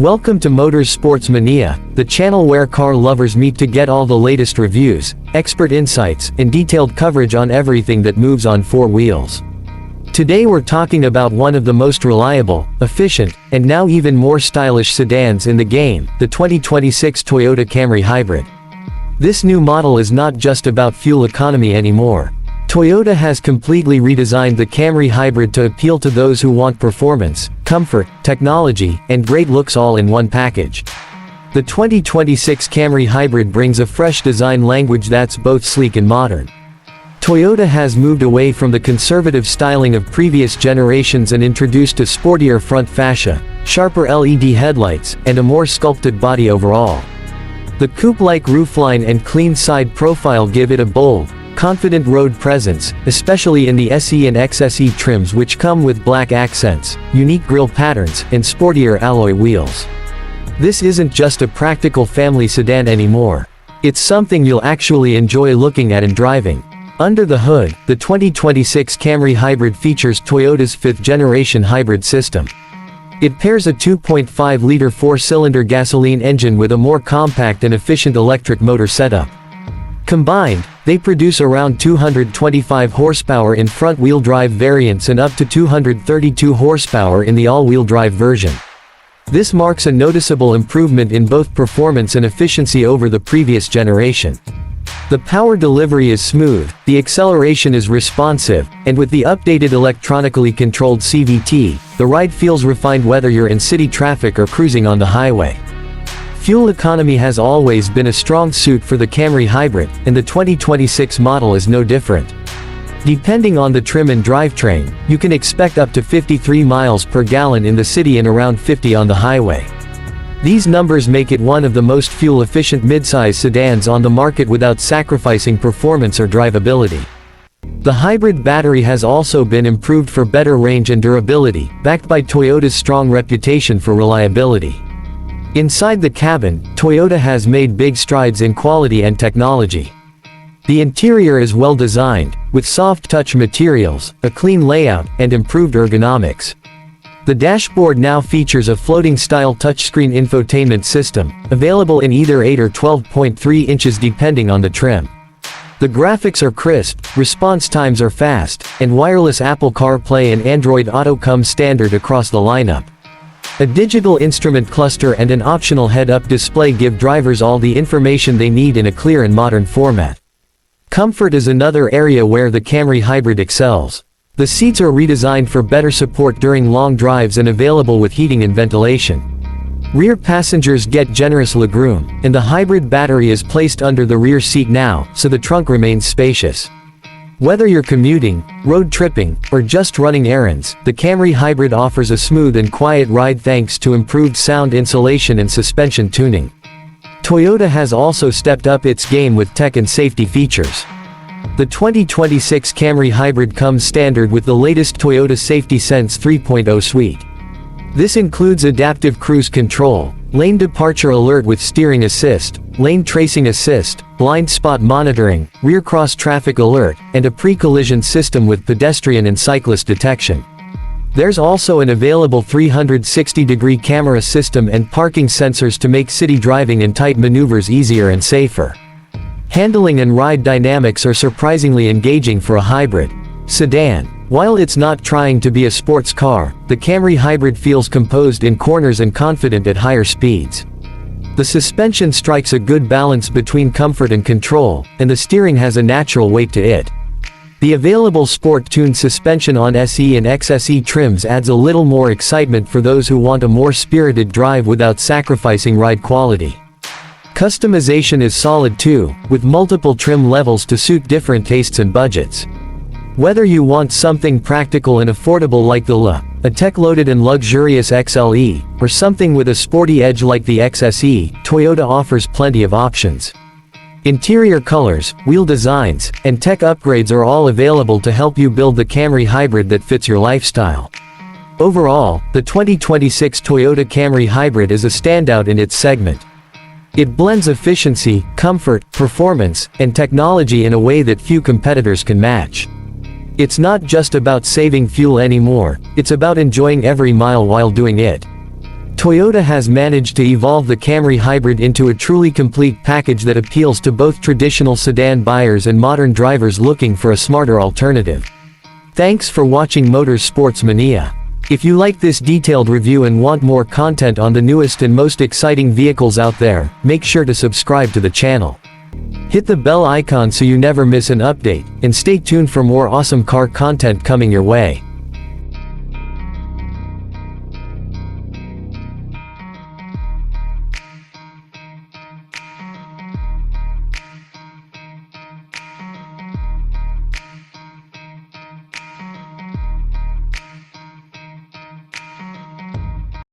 Welcome to Motors Sports Mania, the channel where car lovers meet to get all the latest reviews, expert insights, and detailed coverage on everything that moves on four wheels. Today we're talking about one of the most reliable, efficient, and now even more stylish sedans in the game, the 2026 Toyota Camry Hybrid. This new model is not just about fuel economy anymore. Toyota has completely redesigned the Camry Hybrid to appeal to those who want performance, comfort, technology, and great looks all in one package. The 2026 Camry Hybrid brings a fresh design language that's both sleek and modern. Toyota has moved away from the conservative styling of previous generations and introduced a sportier front fascia, sharper LED headlights, and a more sculpted body overall. The coupe-like roofline and clean side profile give it a bold, confident road presence, especially in the SE and XSE trims, which come with black accents, unique grille patterns, and sportier alloy wheels. This isn't just a practical family sedan anymore. It's something you'll actually enjoy looking at and driving. Under the hood, the 2026 Camry Hybrid features Toyota's fifth-generation hybrid system. It pairs a 2.5-liter four-cylinder gasoline engine with a more compact and efficient electric motor setup. Combined, they produce around 225 horsepower in front-wheel drive variants and up to 232 horsepower in the all-wheel drive version. This marks a noticeable improvement in both performance and efficiency over the previous generation. The power delivery is smooth, the acceleration is responsive, and with the updated electronically controlled CVT, the ride feels refined whether you're in city traffic or cruising on the highway. Fuel economy has always been a strong suit for the Camry Hybrid, and the 2026 model is no different. Depending on the trim and drivetrain, you can expect up to 53 miles per gallon in the city and around 50 on the highway. These numbers make it one of the most fuel-efficient midsize sedans on the market without sacrificing performance or drivability. The hybrid battery has also been improved for better range and durability, backed by Toyota's strong reputation for reliability. Inside the cabin, Toyota has made big strides in quality and technology. The interior is well designed, with soft-touch materials, a clean layout, and improved ergonomics. The dashboard now features a floating-style touchscreen infotainment system, available in either 8 or 12.3 inches depending on the trim. The graphics are crisp, response times are fast, and wireless Apple CarPlay and Android Auto come standard across the lineup. A digital instrument cluster and an optional head-up display give drivers all the information they need in a clear and modern format. Comfort is another area where the Camry Hybrid excels. The seats are redesigned for better support during long drives and available with heating and ventilation. Rear passengers get generous legroom, and the hybrid battery is placed under the rear seat now, so the trunk remains spacious. Whether you're commuting, road tripping, or just running errands, the Camry Hybrid offers a smooth and quiet ride thanks to improved sound insulation and suspension tuning. Toyota has also stepped up its game with tech and safety features. The 2026 Camry Hybrid comes standard with the latest Toyota Safety Sense 3.0 suite. This includes adaptive cruise control, lane departure alert with steering assist, lane tracing assist, blind spot monitoring, rear cross traffic alert, and a pre-collision system with pedestrian and cyclist detection. There's also an available 360-degree camera system and parking sensors to make city driving and tight maneuvers easier and safer. Handling and ride dynamics are surprisingly engaging for a hybrid sedan. While it's not trying to be a sports car, the Camry Hybrid feels composed in corners and confident at higher speeds. The suspension strikes a good balance between comfort and control, and the steering has a natural weight to it. The available sport-tuned suspension on SE and XSE trims adds a little more excitement for those who want a more spirited drive without sacrificing ride quality. Customization is solid too, with multiple trim levels to suit different tastes and budgets. Whether you want something practical and affordable like the LA, a tech-loaded and luxurious XLE, or something with a sporty edge like the XSE, Toyota offers plenty of options. Interior colors, wheel designs, and tech upgrades are all available to help you build the Camry Hybrid that fits your lifestyle. Overall, the 2026 Toyota Camry Hybrid is a standout in its segment. It blends efficiency, comfort, performance, and technology in a way that few competitors can match. It's not just about saving fuel anymore, it's about enjoying every mile while doing it. Toyota has managed to evolve the Camry hybrid into a truly complete package that appeals to both traditional sedan buyers and modern drivers looking for a smarter alternative. Thanks for watching Motorsports Mania. If you like this detailed review and want more content on the newest and most exciting vehicles out there, make sure to subscribe to the channel. Hit the bell icon so you never miss an update, and stay tuned for more awesome car content coming your way.